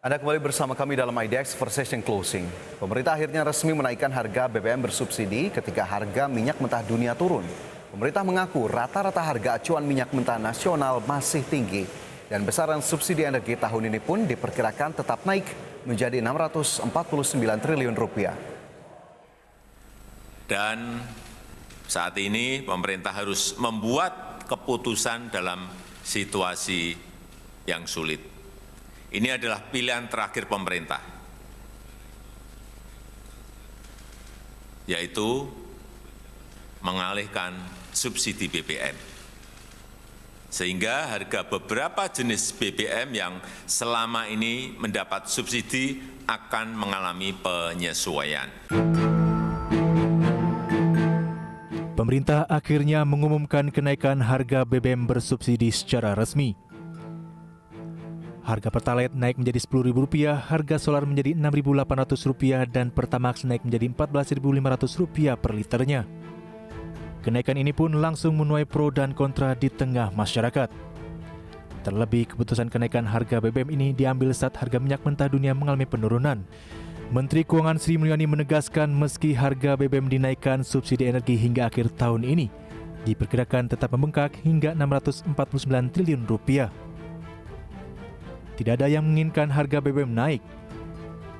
Anda kembali bersama kami dalam IDX First Session Closing. Pemerintah akhirnya resmi menaikkan harga BBM bersubsidi ketika harga minyak mentah dunia turun. Pemerintah mengaku rata-rata harga acuan minyak mentah nasional masih tinggi. Dan besaran subsidi energi tahun ini pun diperkirakan tetap naik menjadi 649 triliun rupiah. Dan saat ini pemerintah harus membuat keputusan dalam situasi yang sulit. Ini adalah pilihan terakhir pemerintah, yaitu mengalihkan subsidi BBM. Sehingga harga beberapa jenis BBM yang selama ini mendapat subsidi akan mengalami penyesuaian. Pemerintah akhirnya mengumumkan kenaikan harga BBM bersubsidi secara resmi. Harga Pertalite naik menjadi Rp10.000, harga solar menjadi Rp6.800 dan Pertamax naik menjadi Rp14.500 per liternya. Kenaikan ini pun langsung menuai pro dan kontra di tengah masyarakat. Terlebih, keputusan kenaikan harga BBM ini diambil saat harga minyak mentah dunia mengalami penurunan. Menteri Keuangan Sri Mulyani menegaskan meski harga BBM dinaikkan, subsidi energi hingga akhir tahun ini diperkirakan tetap membengkak hingga Rp649 triliun. Tidak ada yang menginginkan harga BBM naik,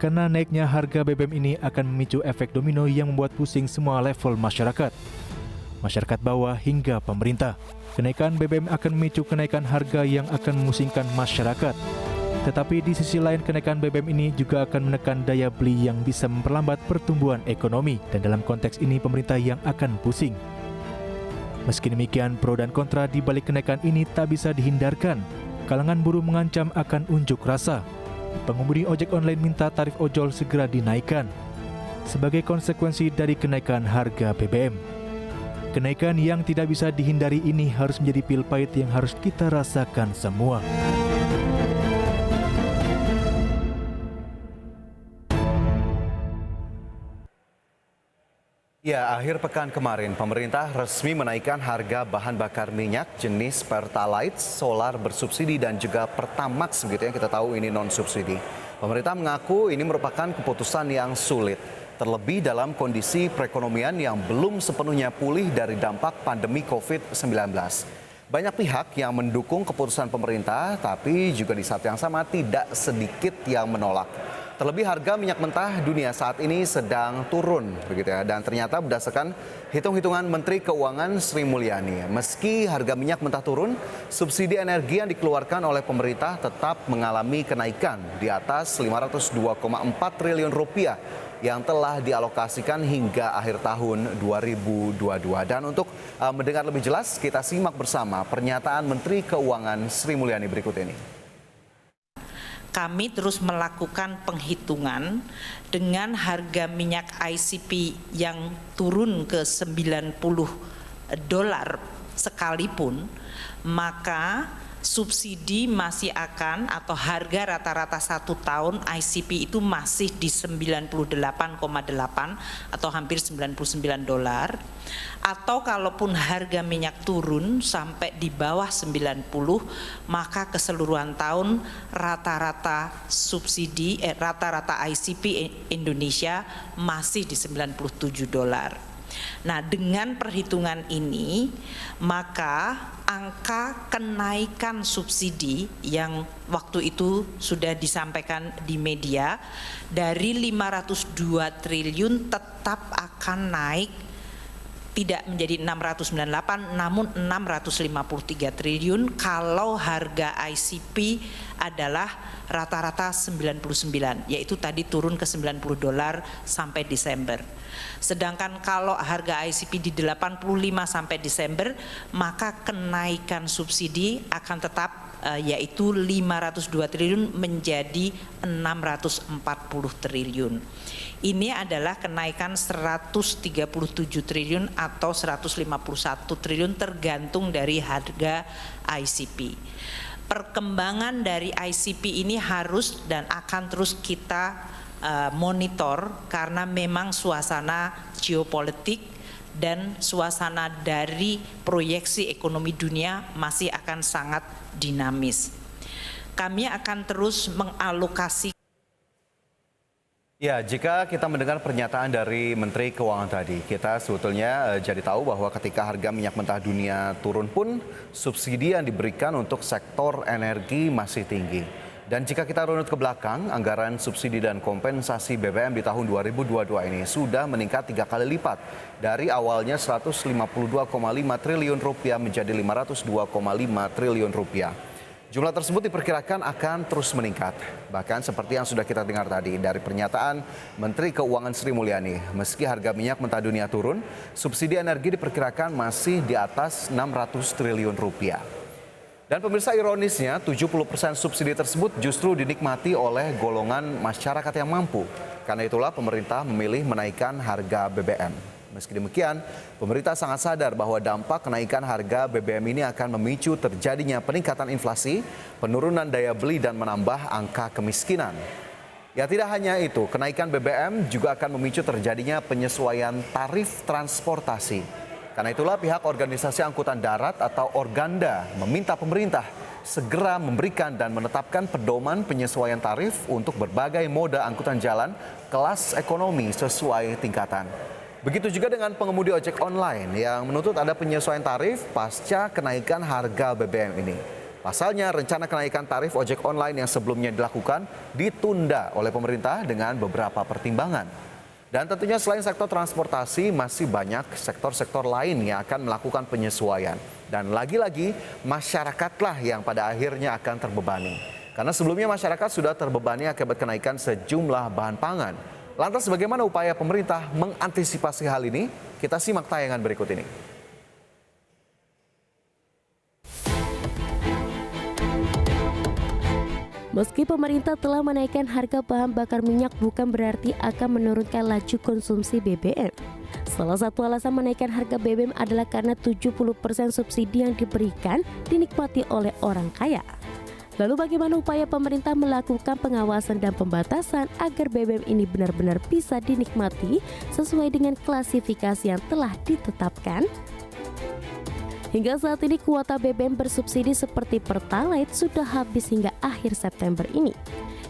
karena naiknya harga BBM ini akan memicu efek domino yang membuat pusing semua level masyarakat. Masyarakat bawah hingga pemerintah. Kenaikan BBM akan memicu kenaikan harga yang akan memusingkan masyarakat. Tetapi di sisi lain, kenaikan BBM ini juga akan menekan daya beli yang bisa memperlambat pertumbuhan ekonomi. Dan dalam konteks ini pemerintah yang akan pusing. Meski demikian, pro dan kontra di balik kenaikan ini tak bisa dihindarkan. Kalangan buruh mengancam akan unjuk rasa. Pengemudi ojek online minta tarif ojol segera dinaikkan sebagai konsekuensi dari kenaikan harga BBM. Kenaikan yang tidak bisa dihindari ini harus menjadi pil pahit yang harus kita rasakan semua. Ya, akhir pekan kemarin pemerintah resmi menaikkan harga bahan bakar minyak jenis Pertalite, solar bersubsidi dan juga Pertamax begitu ya, kita tahu ini non subsidi. Pemerintah mengaku ini merupakan keputusan yang sulit, terlebih dalam kondisi perekonomian yang belum sepenuhnya pulih dari dampak pandemi COVID-19. Banyak pihak yang mendukung keputusan pemerintah, tapi juga di saat yang sama tidak sedikit yang menolak. Terlebih harga minyak mentah dunia saat ini sedang turun begitu ya, dan ternyata berdasarkan hitung-hitungan Menteri Keuangan Sri Mulyani, meski harga minyak mentah turun, subsidi energi yang dikeluarkan oleh pemerintah tetap mengalami kenaikan di atas Rp502,4 triliun yang telah dialokasikan hingga akhir tahun 2022. Dan untuk mendengar lebih jelas, kita simak bersama pernyataan Menteri Keuangan Sri Mulyani berikut ini. Kami terus melakukan penghitungan dengan harga minyak ICP yang turun ke $90 sekalipun, maka subsidi masih akan atau harga rata-rata 1 tahun ICP itu masih di 98,8 atau hampir $99, atau kalaupun harga minyak turun sampai di bawah 90, maka keseluruhan tahun rata-rata subsidi rata-rata ICP Indonesia masih di $97. Nah, dengan perhitungan ini, maka angka kenaikan subsidi yang waktu itu sudah disampaikan di media dari 502 triliun tetap akan naik, tidak menjadi 698 namun 653 triliun kalau harga ICP adalah rata-rata 99, yaitu tadi turun ke $90 sampai Desember. Sedangkan kalau harga ICP di 85 sampai Desember, maka kenaikan subsidi akan tetap yaitu 502 triliun menjadi 640 triliun. Ini adalah kenaikan 137 triliun atau 151 triliun tergantung dari harga ICP. Perkembangan dari ICP ini harus dan akan terus kita monitor karena memang suasana geopolitik dan suasana dari proyeksi ekonomi dunia masih akan sangat dinamis. Kami akan terus mengalokasi Ya, jika kita mendengar pernyataan dari Menteri Keuangan tadi, kita sebetulnya jadi tahu bahwa ketika harga minyak mentah dunia turun pun, subsidi yang diberikan untuk sektor energi masih tinggi. Dan jika kita runut ke belakang, anggaran subsidi dan kompensasi BBM di tahun 2022 ini sudah meningkat 3 kali lipat. Dari awalnya 152,5 triliun rupiah menjadi 502,5 triliun rupiah. Jumlah tersebut diperkirakan akan terus meningkat. Bahkan seperti yang sudah kita dengar tadi dari pernyataan Menteri Keuangan Sri Mulyani, meski harga minyak mentah dunia turun, subsidi energi diperkirakan masih di atas 600 triliun rupiah. Dan pemirsa, ironisnya 70% subsidi tersebut justru dinikmati oleh golongan masyarakat yang mampu. Karena itulah pemerintah memilih menaikkan harga BBM. Meski demikian, pemerintah sangat sadar bahwa dampak kenaikan harga BBM ini akan memicu terjadinya peningkatan inflasi, penurunan daya beli dan menambah angka kemiskinan. Ya, tidak hanya itu, kenaikan BBM juga akan memicu terjadinya penyesuaian tarif transportasi. Karena itulah pihak organisasi angkutan darat atau Organda meminta pemerintah segera memberikan dan menetapkan pedoman penyesuaian tarif untuk berbagai moda angkutan jalan kelas ekonomi sesuai tingkatan. Begitu juga dengan pengemudi ojek online yang menuntut ada penyesuaian tarif pasca kenaikan harga BBM ini. Pasalnya, rencana kenaikan tarif ojek online yang sebelumnya dilakukan ditunda oleh pemerintah dengan beberapa pertimbangan. Dan tentunya selain sektor transportasi, masih banyak sektor-sektor lain yang akan melakukan penyesuaian. Dan lagi-lagi, masyarakatlah yang pada akhirnya akan terbebani. Karena sebelumnya masyarakat sudah terbebani akibat kenaikan sejumlah bahan pangan. Lantas bagaimana upaya pemerintah mengantisipasi hal ini? Kita simak tayangan berikut ini. Meski pemerintah telah menaikkan harga bahan bakar minyak, bukan berarti akan menurunkan laju konsumsi BBM. Salah satu alasan menaikkan harga BBM adalah karena 70% subsidi yang diberikan dinikmati oleh orang kaya. Lalu bagaimana upaya pemerintah melakukan pengawasan dan pembatasan agar BBM ini benar-benar bisa dinikmati sesuai dengan klasifikasi yang telah ditetapkan? Hingga saat ini kuota BBM bersubsidi seperti Pertalite sudah habis hingga akhir September ini.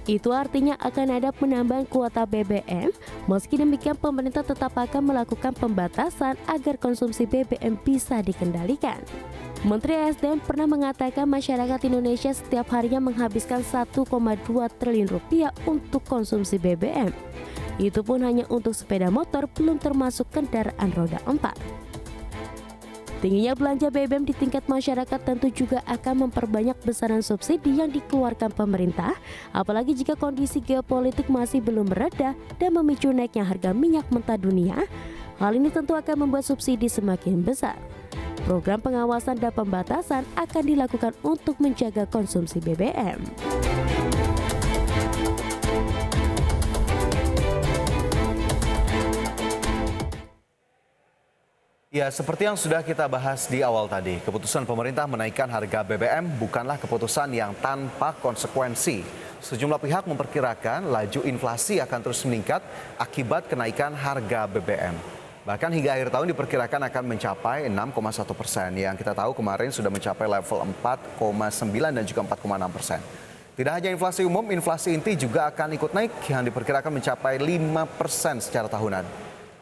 Itu artinya akan ada penambahan kuota BBM. Meski demikian, pemerintah tetap akan melakukan pembatasan agar konsumsi BBM bisa dikendalikan. Menteri SDM pernah mengatakan masyarakat Indonesia setiap harinya menghabiskan 1,2 triliun rupiah untuk konsumsi BBM. Itu pun hanya untuk sepeda motor, belum termasuk kendaraan roda 4. Tingginya belanja BBM di tingkat masyarakat tentu juga akan memperbanyak besaran subsidi yang dikeluarkan pemerintah, apalagi jika kondisi geopolitik masih belum mereda dan memicu naiknya harga minyak mentah dunia. Hal ini tentu akan membuat subsidi semakin besar. Program pengawasan dan pembatasan akan dilakukan untuk menjaga konsumsi BBM. Ya, seperti yang sudah kita bahas di awal tadi, keputusan pemerintah menaikkan harga BBM bukanlah keputusan yang tanpa konsekuensi. Sejumlah pihak memperkirakan laju inflasi akan terus meningkat akibat kenaikan harga BBM. Bahkan hingga akhir tahun diperkirakan akan mencapai 6,1%, yang kita tahu kemarin sudah mencapai level 4,9 dan juga 4,6%. Tidak hanya inflasi umum, inflasi inti juga akan ikut naik yang diperkirakan mencapai 5% secara tahunan.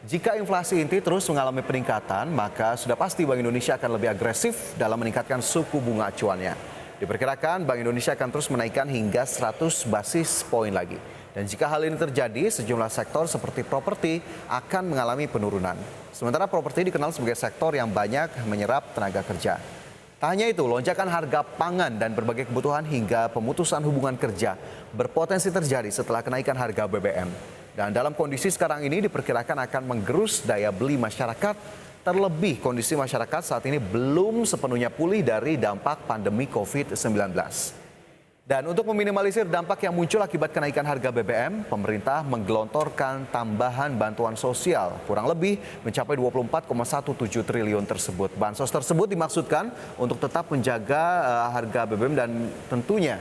Jika inflasi inti terus mengalami peningkatan, maka sudah pasti Bank Indonesia akan lebih agresif dalam meningkatkan suku bunga acuannya. Diperkirakan Bank Indonesia akan terus menaikkan hingga 100 basis poin lagi. Dan jika hal ini terjadi, sejumlah sektor seperti properti akan mengalami penurunan. Sementara properti dikenal sebagai sektor yang banyak menyerap tenaga kerja. Tak hanya itu, lonjakan harga pangan dan berbagai kebutuhan hingga pemutusan hubungan kerja berpotensi terjadi setelah kenaikan harga BBM. Dan dalam kondisi sekarang ini diperkirakan akan menggerus daya beli masyarakat, terlebih kondisi masyarakat saat ini belum sepenuhnya pulih dari dampak pandemi COVID-19. Dan untuk meminimalisir dampak yang muncul akibat kenaikan harga BBM, pemerintah menggelontorkan tambahan bantuan sosial kurang lebih mencapai 24,17 triliun tersebut. Bansos tersebut dimaksudkan untuk tetap menjaga harga BBM dan tentunya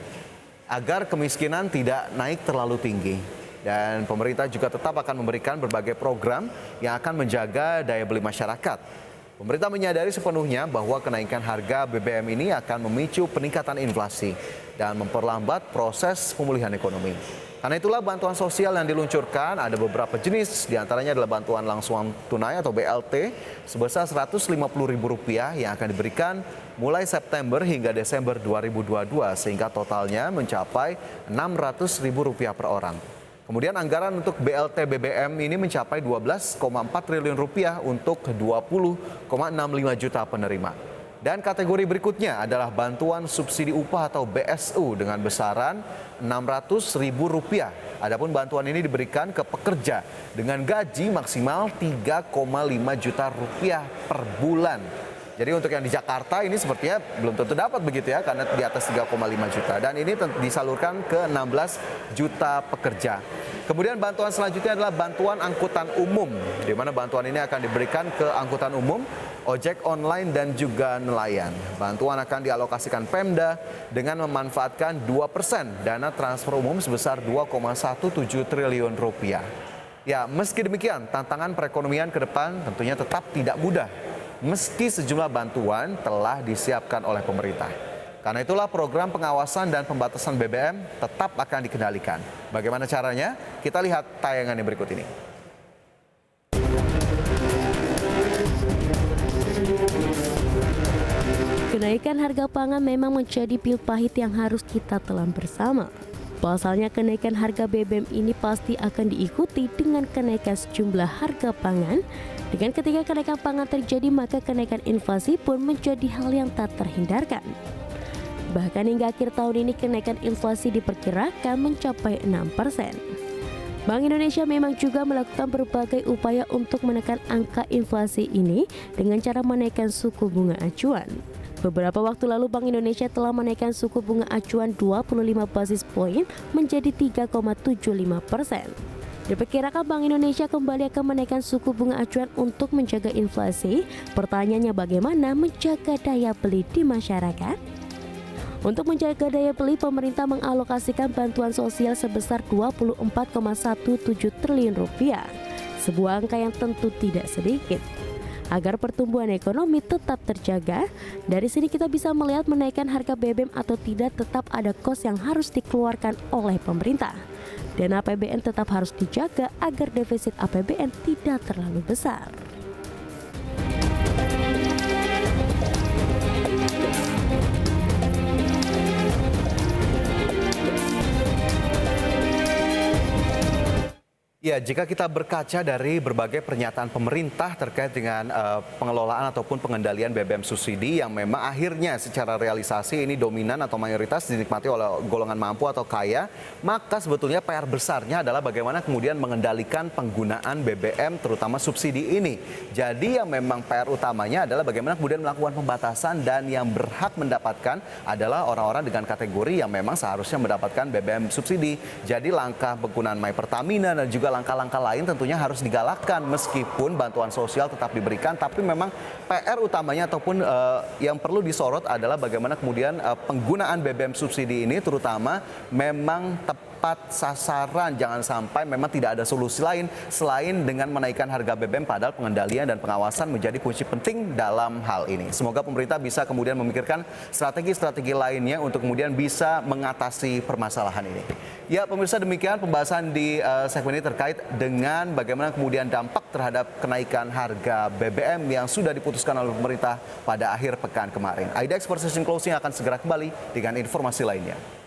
agar kemiskinan tidak naik terlalu tinggi. Dan pemerintah juga tetap akan memberikan berbagai program yang akan menjaga daya beli masyarakat. Pemerintah menyadari sepenuhnya bahwa kenaikan harga BBM ini akan memicu peningkatan inflasi. dan memperlambat proses pemulihan ekonomi. Karena itulah bantuan sosial yang diluncurkan ada beberapa jenis, diantaranya adalah bantuan langsung tunai atau BLT sebesar Rp150.000 yang akan diberikan mulai September hingga Desember 2022 sehingga totalnya mencapai Rp600.000 per orang. Kemudian anggaran untuk BLT BBM ini mencapai Rp12,4 triliun untuk 20,65 juta penerima. Dan kategori berikutnya adalah bantuan subsidi upah atau BSU dengan besaran Rp600.000. Adapun bantuan ini diberikan ke pekerja dengan gaji maksimal Rp3,5 juta per bulan. Jadi untuk yang di Jakarta ini sepertinya belum tentu dapat begitu ya, karena di atas 3,5 juta. Dan ini disalurkan ke 16 juta pekerja. Kemudian bantuan selanjutnya adalah bantuan angkutan umum, di mana bantuan ini akan diberikan ke angkutan umum, ojek online dan juga nelayan. Bantuan akan dialokasikan Pemda dengan memanfaatkan 2% dana transfer umum sebesar Rp2,17 triliun. Ya, meski demikian, tantangan perekonomian ke depan tentunya tetap tidak mudah, meski sejumlah bantuan telah disiapkan oleh pemerintah. Karena itulah program pengawasan dan pembatasan BBM tetap akan dikendalikan. Bagaimana caranya? Kita lihat tayangan yang berikut ini. Kenaikan harga pangan memang menjadi pil pahit yang harus kita telan bersama. Pasalnya kenaikan harga BBM ini pasti akan diikuti dengan kenaikan sejumlah harga pangan. Dengan ketika kenaikan pangan terjadi, maka kenaikan inflasi pun menjadi hal yang tak terhindarkan. Bahkan hingga akhir tahun ini kenaikan inflasi diperkirakan mencapai 6%. Bank Indonesia memang juga melakukan berbagai upaya untuk menekan angka inflasi ini dengan cara menaikkan suku bunga acuan. Beberapa waktu lalu Bank Indonesia telah menaikkan suku bunga acuan 25 basis poin menjadi 3,75%. Diperkirakan Bank Indonesia kembali akan menaikkan suku bunga acuan untuk menjaga inflasi. Pertanyaannya bagaimana menjaga daya beli di masyarakat? Untuk menjaga daya beli, pemerintah mengalokasikan bantuan sosial sebesar Rp24,17 triliun. Sebuah angka yang tentu tidak sedikit. Agar pertumbuhan ekonomi tetap terjaga, dari sini kita bisa melihat menaikkan harga BBM atau tidak tetap ada kos yang harus dikeluarkan oleh pemerintah. Dan APBN tetap harus dijaga agar defisit APBN tidak terlalu besar. Ya, jika kita berkaca dari berbagai pernyataan pemerintah terkait dengan pengelolaan ataupun pengendalian BBM subsidi yang memang akhirnya secara realisasi ini dominan atau mayoritas dinikmati oleh golongan mampu atau kaya, maka sebetulnya PR besarnya adalah bagaimana kemudian mengendalikan penggunaan BBM terutama subsidi ini. Jadi yang memang PR utamanya adalah bagaimana kemudian melakukan pembatasan dan yang berhak mendapatkan adalah orang-orang dengan kategori yang memang seharusnya mendapatkan BBM subsidi. Jadi langkah penggunaan My Pertamina dan juga langkah-langkah lain tentunya harus digalakkan meskipun bantuan sosial tetap diberikan, tapi memang PR utamanya ataupun yang perlu disorot adalah bagaimana kemudian penggunaan BBM subsidi ini terutama memang tepat sasaran, jangan sampai memang tidak ada solusi lain selain dengan menaikkan harga BBM, padahal pengendalian dan pengawasan menjadi kunci penting dalam hal ini. Semoga pemerintah bisa kemudian memikirkan strategi-strategi lainnya untuk kemudian bisa mengatasi permasalahan ini. Ya pemirsa, demikian pembahasan di segmen ini terkait dengan bagaimana kemudian dampak terhadap kenaikan harga BBM yang sudah diputuskan oleh pemerintah pada akhir pekan kemarin. Aidax Precision Closing akan segera kembali dengan informasi lainnya.